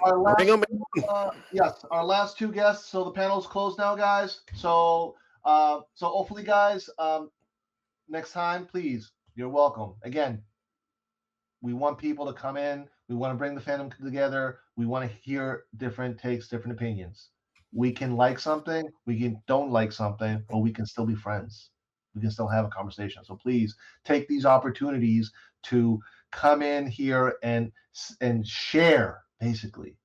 our Bring last them in. yes, our last two guests. So the panel's closed now, guys. So hopefully, guys, next time, please, you're welcome. Again, we want people to come in. We want to bring the fandom together. We want to hear different takes, different opinions. We can like something, we can don't like something, but we can still be friends. We can still have a conversation. So please take these opportunities to come in here and share. Basically,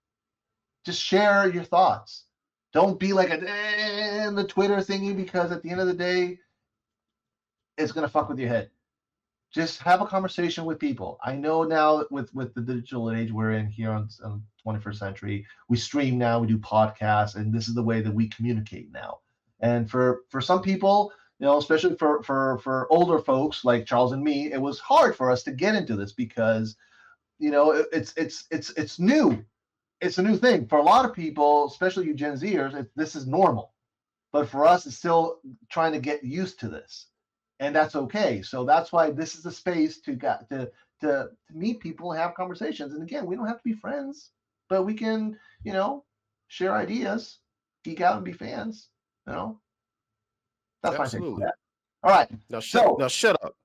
just share your thoughts. Don't be like the Twitter thingy, because at the end of the day, it's gonna fuck with your head. Just have a conversation with people. I know now with the digital age we're in here on 21st century, we stream now, we do podcasts, and this is the way that we communicate now. And for some people, especially for older folks like Charles and me, it was hard for us to get into this because it's new. It's a new thing for a lot of people, especially you Gen Zers. This is normal, but for us, it's still trying to get used to this, and that's okay. So that's why this is the space to meet people and have conversations. And again, we don't have to be friends, but we can share ideas, geek out, and be fans. That's my take on Absolutely. that. All right, Now shut up.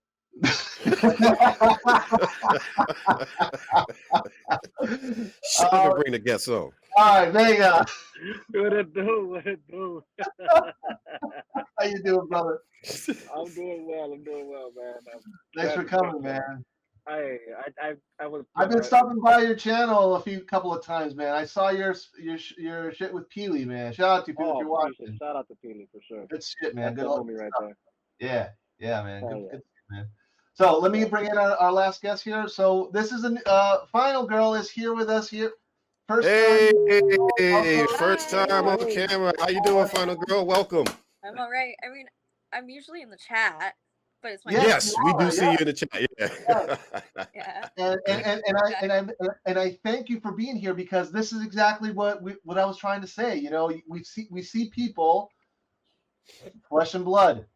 Shut up and bring the guests on. all right, there you go. What it do? What it do? How you doing, brother? I'm doing well. I'm doing well, man. I'm Thanks glad for to coming, check in. man. I was. I've been stopping by your channel a couple of times, man. I saw your shit with Peely, man. Shout out to you if Oh, you're appreciate it. watching. Shout out to Peely for sure. Good shit, man. That's Good the luck. homie right there. Yeah, yeah, man. Hell Good yeah. shit, man. So let me Yeah. bring in our last guest here. So this is final girl is here with us here. First time. Hey, first time Hi. on Hey. camera. How you doing, final girl? Welcome. I'm all right. I mean, I'm usually in the chat, but it's my Yes, first you Yes, we do are. see you Yeah, in the chat. yeah. Yeah. yeah. And I thank you for being here, because this is exactly what I was trying to say. We see people, flesh and blood,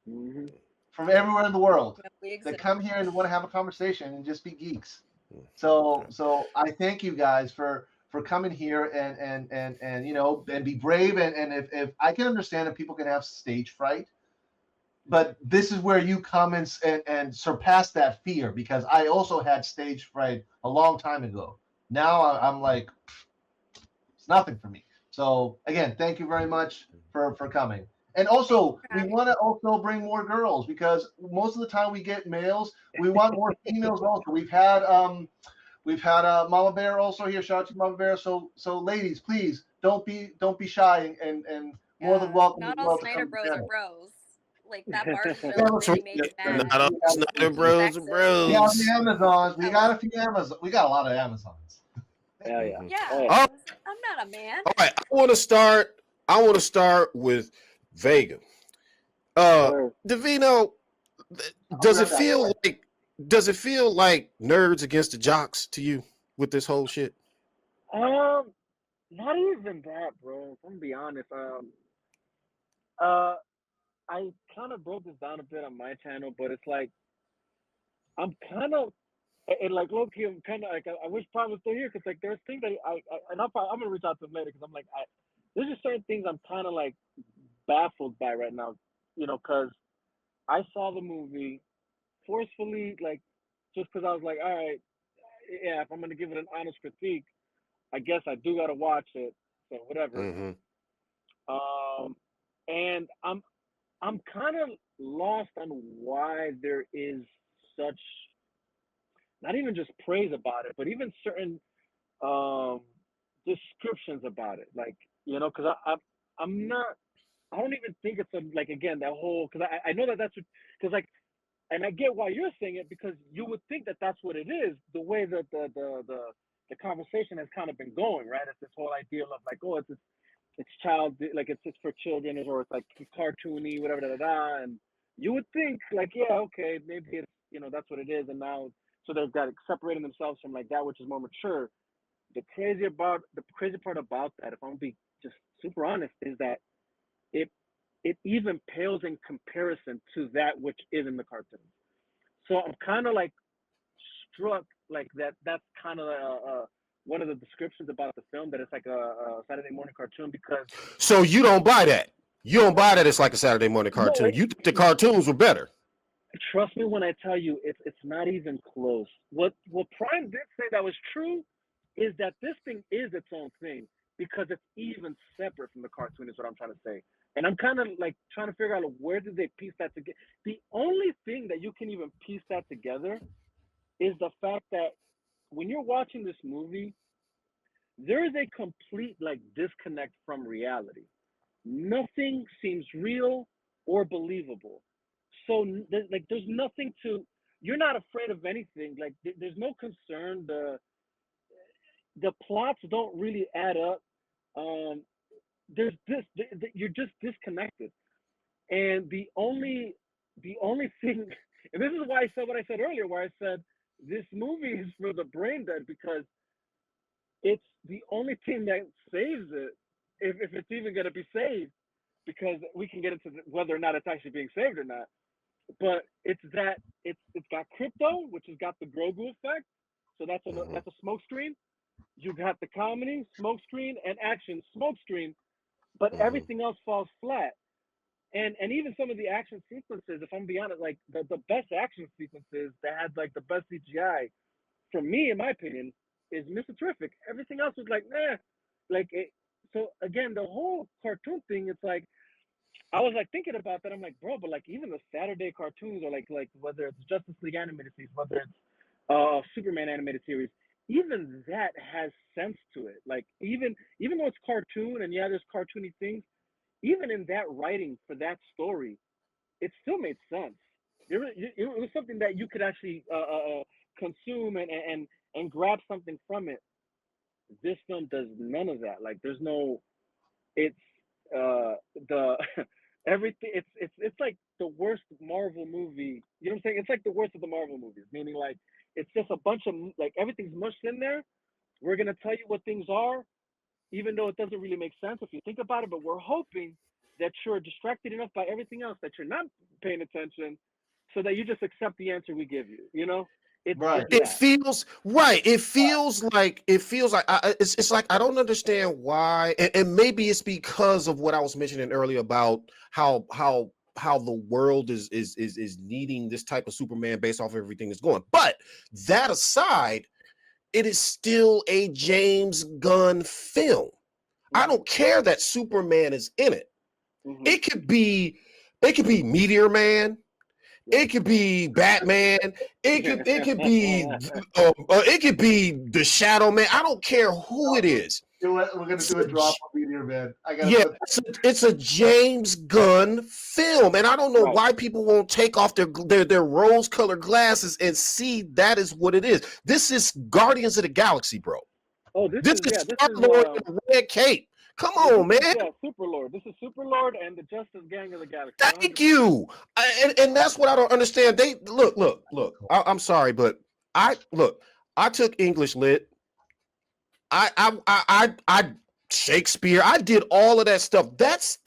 hmm from everywhere in the world We that exist. come here and want to have a conversation and just be geeks. Okay. So I thank you guys for coming here and be brave, and if I can understand that people can have stage fright, but this is where you come and surpass that fear, because I also had stage fright a long time ago. Now I'm like, it's nothing for me. So again, thank you very much for coming. And Thank you also, for we having want to also bring more girls, because most of the time we get males. We want more females also. We've had Mama Bear also here. Shout out to Mama Bear. So ladies, please don't be shy, and me. more than Yeah. welcome as Not all well to Snyder come to the bros are channel. bros. Like that Barbie Yeah, film let's really see. made me Not mad. all Snyder Too bros are sexist. We have the bros. Amazons. We That got was a few Amazons. We got a lot of Amazons. Hell yeah. Mhm. Oh yeah. yeah. All I was like, I'm not a man. right. I want to start with Vega. Sir. Davino, I'll be does it right back. feel like nerds against the jocks to you with this whole shit? Um, Not even that, bro. If I'm gonna be honest. Uh, I kind of broke this down a bit on my channel, but it's like I'm kind of and like low key, I'm kind of like I wish Prime was still here because like there's things that I'm gonna reach out to him later because I'm like there's just certain things I'm kind of like baffled by right now, because I saw the movie forcefully, like just because I was like, all right, yeah, if I'm gonna give it an honest critique, I guess I do gotta watch it, so whatever. Mm-hmm. Um, and I'm kind of lost on why there is such not even just praise about it, but even certain um descriptions about it, like because I'm not. I don't even think it's a like again that whole because I know that that's what because like and I get why you're saying it because you would think that that's what it is the way that the conversation has kind of been going, right? It's this whole idea of like, oh, it's child like it's just for children or it's like cartoony, whatever, da da da. And you would think like, yeah, okay, maybe it's that's what it is, and now so they've got separating themselves from like that which is more mature. The crazy part about that, if I'm gonna be just super honest, is that it it even pales in comparison to that which is in the cartoon. So I'm kind of like struck like that's kind of one of the descriptions about the film that it's like a Saturday morning cartoon because So you don't buy that. You don't buy that it's like a Saturday morning no, cartoon. You think the cartoons were better. trust me when I tell you it's not even close. What Prime did say that was true is that this thing is its own thing because it's even separate from the cartoon is what I'm trying to say. And I'm kind of like trying to figure out where did they piece that together. The only thing that you can even piece that together is the fact that when you're watching this movie, there is a complete like disconnect from reality. Nothing seems real or believable. So like there's nothing to you're not afraid of anything. Like there's no concern. The plots don't really add up. Um, there's you're just disconnected. And the only thing, and this is why I said what I said earlier, where I said this movie is for the brain dead because it's the only thing that saves it, if it's even going to be saved, because we can get into whether or not it's actually being saved or not. But it's that it's got crypto, which has got the Grogu effect, so that's a smoke screen. You got the comedy, smoke screen, and action, smoke screen, but everything else falls flat. And even some of the action sequences, if I'm being honest, like the best action sequences that had like the best CGI, for me, in my opinion, is Mr. Terrific. Everything else was like, nah. Like it, so again, the whole cartoon thing, it's like I was like thinking about that. I'm like, bro, but like even the Saturday cartoons or like whether it's Justice League animated series, whether it's Superman animated series, even that has sense to it. Like even though it's cartoon and yeah, there's cartoony things, even in that writing for that story, it still made sense. It was something that you could actually consume and grab something from it. This film does none of that. Like there's no, it's the everything. It's like the worst Marvel movie. You know what I'm saying? It's like the worst of the Marvel movies. Meaning like it's just a bunch of like everything's mushed in there. We're gonna tell you what things are, even though it doesn't really make sense if you think about it. But we're hoping that you're distracted enough by everything else that you're not paying attention, so that you just accept the answer we give you. You know, Right. It feels right. It feels like it's like I don't understand why, and maybe it's because of what I was mentioning earlier about how the world is needing this type of Superman based off of everything that's going. But that aside, it is still a James Gunn film. I don't care that Superman is in it. Mhm. It could be Meteor Man. It could be Batman. It could be the Shadow Man. I don't care who it is. We're gonna do a drop of Meteor Man. I gotta Yeah, put it's a James Gunn film, and I don't know Right. why people won't take off their rose-colored glasses and see that is what it is. This is Guardians of the Galaxy, bro. Oh, This is Star-Lord in a red cape. Come on, man. Yeah, Super Lord. This is Super Lord and the Justice Gang of the Galaxy. Thank you. And that's what I don't understand. They look. I'm sorry, but I took English lit. I Shakespeare. I did all of that stuff. That's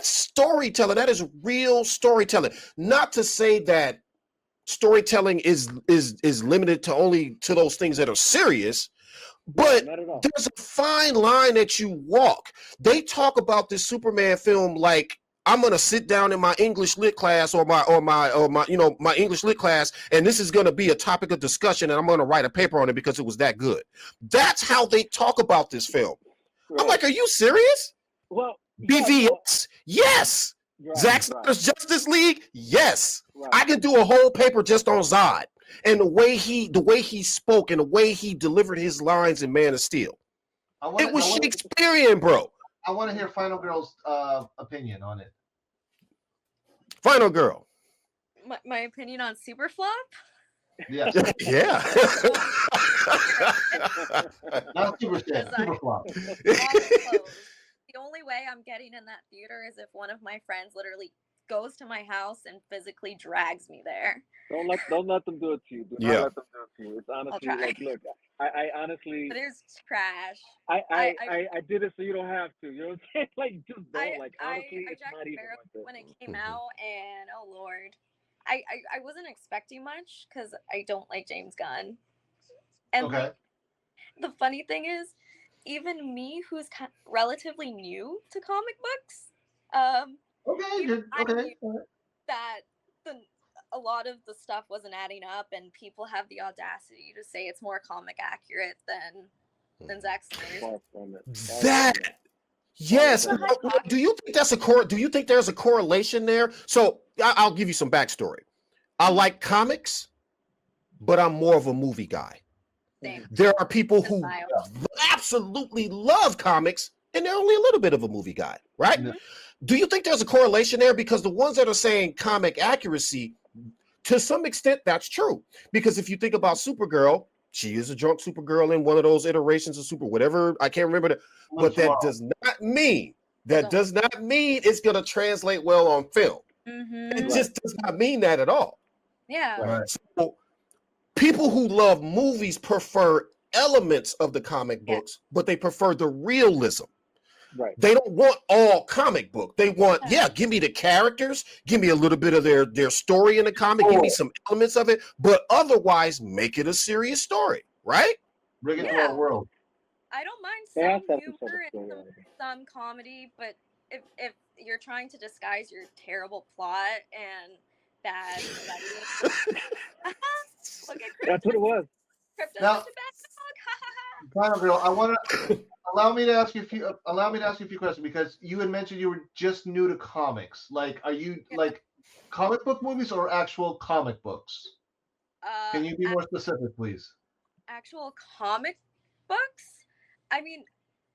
storytelling. That is real storytelling. Not to say that storytelling is limited to only to those things that are serious. But not at all. there's a fine line that you walk. They talk about this Superman film like I'm gonna sit down in my English lit class or my my English lit class, and this is gonna be a topic of discussion, and I'm gonna write a paper on it because it was that good. That's how they talk about this film. I'm like, are you serious? Well, BVS, yes. Zack Snyder's Justice League, yes. I can do a whole paper just on Zod and the way he spoke and the way he delivered his lines in Man of Steel. It was Shakespearean, bro. I want to hear Final Girl's opinion on it. Final Girl. My opinion on Superflop? Yeah. Yeah. Not Superflop. The only way I'm getting in that theater is if one of my friends literally goes to my house and physically drags me there. Don't let them do it to you. Do not let them do it to you. It's honestly like, look, I honestly. It is trash. I did it so you don't have to. You know what I'm saying? Like just don't. Like honestly, it's not even worth it. When it came out, and oh lord, I wasn't expecting much because I don't like James Gunn. And okay. the funny thing is, even me, who's relatively new to comic books, Okay, even good. I Okay. knew that the a lot of the stuff wasn't adding up, and people have the audacity to say it's more comic accurate than Zack Snyder's. Far from it. Far That from it. yes. Far from But it. Do you think that's do you think there's a correlation there? So I'll give you some backstory. I like comics, but I'm more of a movie guy. same. There are people who Style. absolutely love comics, and they're only a little bit of a movie guy, right? Yeah. Do you think there's a correlation there? Because the ones that are saying comic accuracy, to some extent, that's true. Because if you think about Supergirl, she is a drunk Supergirl in one of those iterations of Super, whatever, I can't remember, but that does not mean it's going to translate well on film. It Right. just does not mean that at all. Yeah. Right. So people who love movies prefer elements of the comic books, but they prefer the realism. Right. They don't want all comic book. They want, give me the characters, give me a little bit of their story in the comic, give me some elements of it, but otherwise make it a serious story, right? Bring it to our world. I don't mind Yeah, some that's humor the and some comedy, but if you're trying to disguise your terrible plot and bad writing, look at Krypton. That's what it was. Krypton's Now- such a bad dog. Kind of real. I want to allow me to ask you a few questions, because you had mentioned you were just new to comics. Like, are you like comic book movies or actual comic books? Can you be more specific, please? Actual comic books? I mean,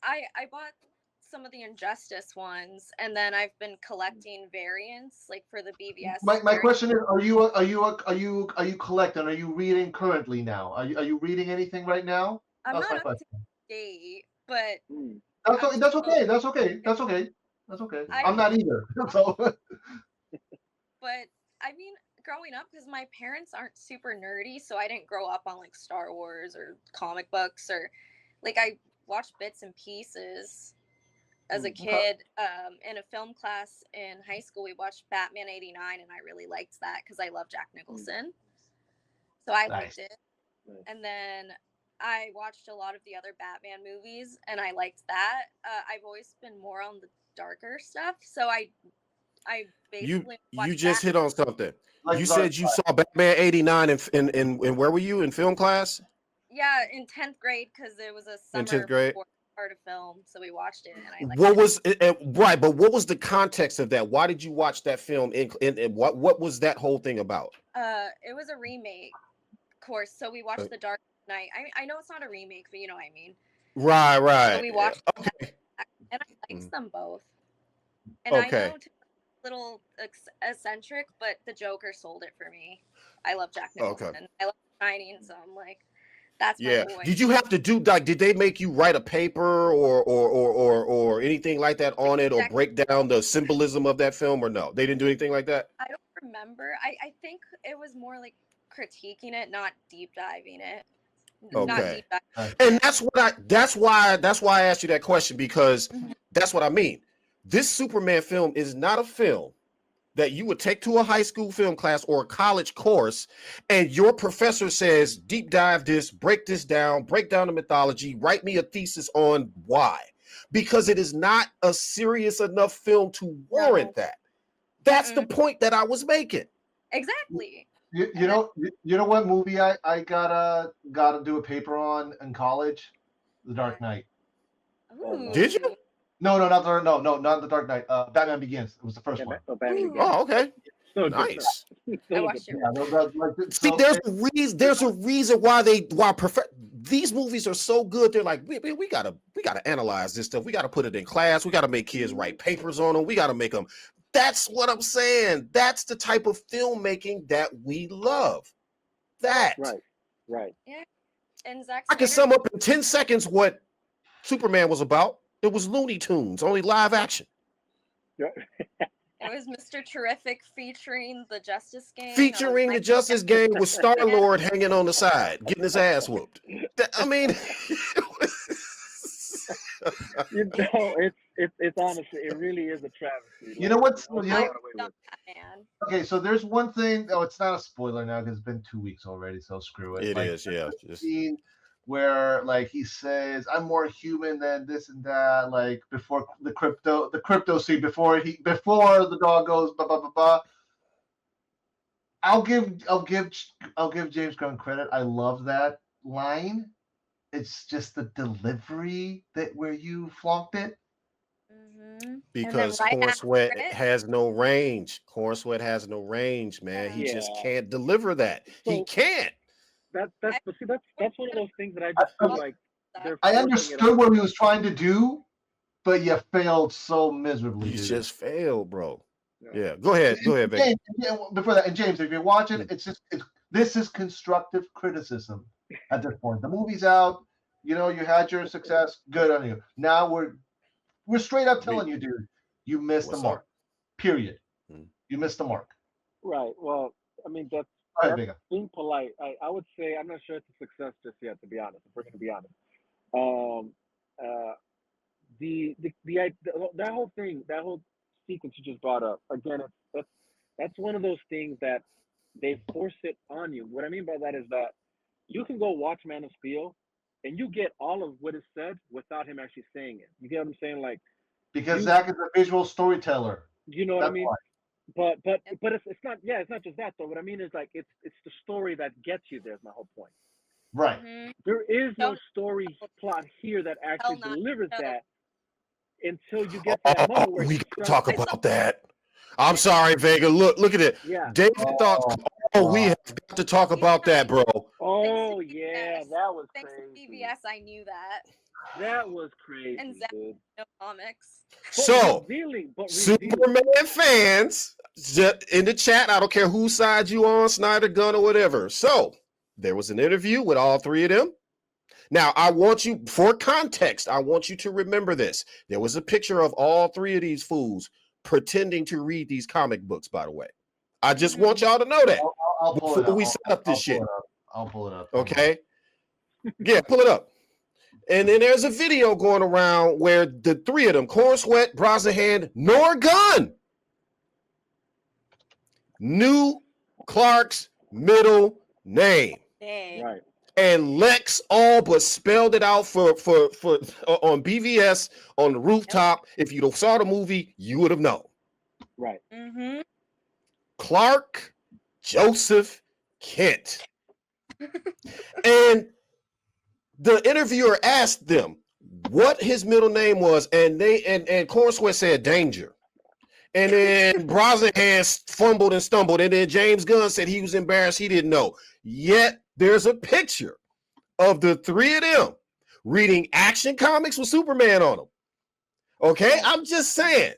I bought some of the Injustice ones, and then I've been collecting variants, like for the BVS. My question is: Are you collecting? Are you reading currently now? Are you reading anything right now? I'm That's my not up to question. date, but That's okay. I'm not either. So. But I mean, growing up, because my parents aren't super nerdy, so I didn't grow up on like Star Wars or comic books, or like I watched bits and pieces as a kid. In a film class in high school, we watched Batman '89, and I really liked that because I love Jack Nicholson. So I liked it. And then I watched a lot of the other Batman movies, and I liked that. I've always been more on the darker stuff, so I basically you just hit on something. Like you said you saw Batman '89 in where were you in film class? Yeah, in 10th grade, because it was a summer 10th grade part of film, so we watched it, and I liked what was it, right? But what was the context of that? Why did you watch that film? In what was that whole thing about? It was a remake, of course. So we watched The Dark Knight. I know it's not a remake, but you know what I mean. Right. So we watched that, and I liked them both. And I know it's a little eccentric, but the Joker sold it for me. I love Jack Nicholson. I love Shining, so I'm like, that's my boy. Did you have to do like? Did they make you write a paper or anything like that on it, or break down the symbolism of that film, or no? They didn't do anything like that. I don't remember. I think it was more like critiquing it, not deep diving it. Okay. And that's why I asked you that question, because that's what I mean. This Superman film is not a film that you would take to a high school film class or a college course, and your professor says, deep dive this, break this down, break down the mythology, write me a thesis on why. Because it is not a serious enough film to warrant that. That's the point that I was making. Exactly. You know what movie I gotta do a paper on in college? The Dark Knight. Ooh. Did you? No, not The Dark Knight. Batman Begins. It was the first one. Oh, okay. So Nice. I watched it. See, there's a reason why these movies are so good. They're like, we gotta analyze this stuff. We gotta put it in class. We gotta make kids write papers on them. We gotta make them. That's what I'm saying. That's the type of filmmaking that we love. That. Right. Yeah. And Zack I can sum up in 10 seconds what Superman was about. It was Looney Tunes, only live action. Yeah. It was Mr. Terrific featuring the Justice Gang. Featuring the Justice Gang with Star-Lord hanging on the side, getting his ass whooped. I mean, it's honestly, it really is a travesty. You know what's Okay, so there's one thing. Oh, it's not a spoiler now because it's been 2 weeks already. So screw it. It is, yeah. where like he says, "I'm more human than this and that." Like before the crypto scene, before the dog goes ba ba ba ba. I'll give James Gunn credit. I love that line. It's just the delivery that where you flonked it. Because right Corn after Sweat it, has no range. Corn Sweat has no range, man. He just Yeah. can't deliver that. He So can't. but see, that's one of those things that I just feel like they're I forcing it understood on. what he was trying to do, but you failed so miserably, He's dude. just failed, bro. Yeah. Yeah. Go ahead, Vega. James, before that, and James, if you're watching, Mm. this is constructive criticism at this point. The movie's out. You had your success. Good on you. Now we're straight up telling you, dude, you missed the What's mark. up? Period. Mm. You missed the mark. Right. Well, I mean All right, that's Vega. being polite. I would say I'm not sure it's a success just yet, to be honest. If we're going to be honest. Um, uh, that whole thing, that whole sequence you just brought up again, that's one of those things that they force it on you. What I mean by that is that you can go watch Man of Steel and you get all of what is said without him actually saying it. You get what I'm saying? Like Because you Zach is a visual storyteller. you know what I That's mean? why. But it's not, yeah, it's not just that though. What I mean is like it's the story that gets you there is my whole point. Right. There is no Don't story plot here that actually not delivers know. that until you get to that moment where We he can starts. talk about that. I'm sorry, Vega. Look at it. Yeah. David thought, we wow. have got to talk about that, bro. Oh Thanks to yeah, PBS. that was Thanks crazy. to PBS, I knew that. That was crazy, And Zach dude. no comics. So, Revealing. Superman fans in the chat, I don't care whose side you on, Snyder, Gunn, or whatever. So, there was an interview with all three of them. Now, I want you, for context, I want you to remember this. There was a picture of all three of these fools pretending to read these comic books, by the way. I just want y'all to know that I'll pull it before up. we set up this shit. I'll pull it up. Okay? Yeah, pull it up. And then there's a video going around where the three of them, Corn Sweat, Brosnahan, nor Gunn, knew Clark's middle name. Dang. Right. And Lex all but spelled it out for on BVS on the rooftop. If you saw the movie, you would have known. Right. Clark Joseph Kent. And the interviewer asked them what his middle name was, and Corn Sweat said Danger. And then Brosnahan fumbled and stumbled, and then James Gunn said he was embarrassed, he didn't know. Yet there's a picture of the three of them reading Action Comics with Superman on them. Okay, I'm just saying.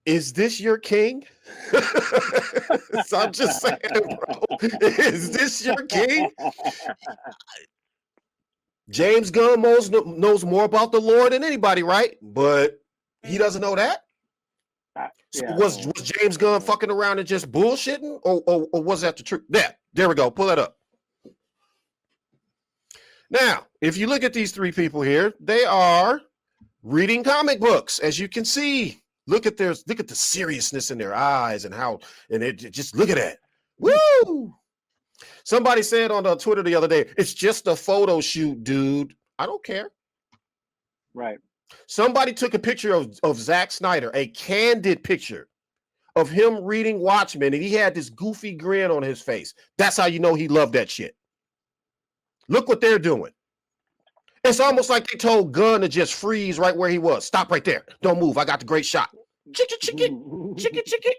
Is this your king? So I'm just saying, bro. Is this your king? James Gunn knows more about the Lord than anybody, right? But he doesn't know that. So was James Gunn fucking around and just bullshitting, or was that the truth? There we go. Pull that up. Now, if you look at these three people here, they are reading comic books, as you can see. Look at the seriousness in their eyes and just look at that. Woo! Somebody said on Twitter the other day, it's just a photo shoot, dude. I don't care. Right. Somebody took a picture of Zack Snyder, a candid picture of him reading Watchmen, and he had this goofy grin on his face. That's how you know he loved that shit. Look what they're doing. It's almost like they told Gunn to just freeze right where he was. Stop right there. Don't move. I got the great shot. Chicky, chicky, chicky, chicky.